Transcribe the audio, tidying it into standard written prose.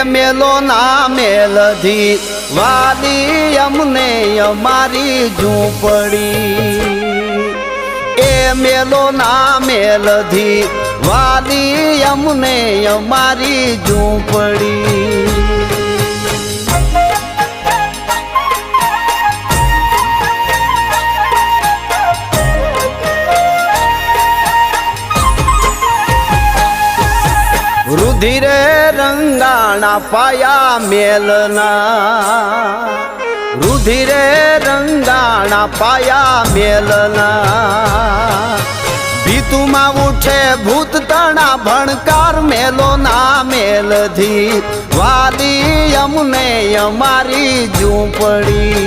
મેલો ના મેલધી વાલી અમને અમારી ઝૂંપડી એ મેલો ના મેલધી વાલી અમને અમારી ઝૂંપડી રુધિરે રંગાણા પાયા મેલના રુધિરે રંગાણા પાયા મેલના ભીતુમાં ઉઠે ભૂત તણા ભણકાર મેલો ના મેલધી વાલી અમને અમારી ઝૂંપડી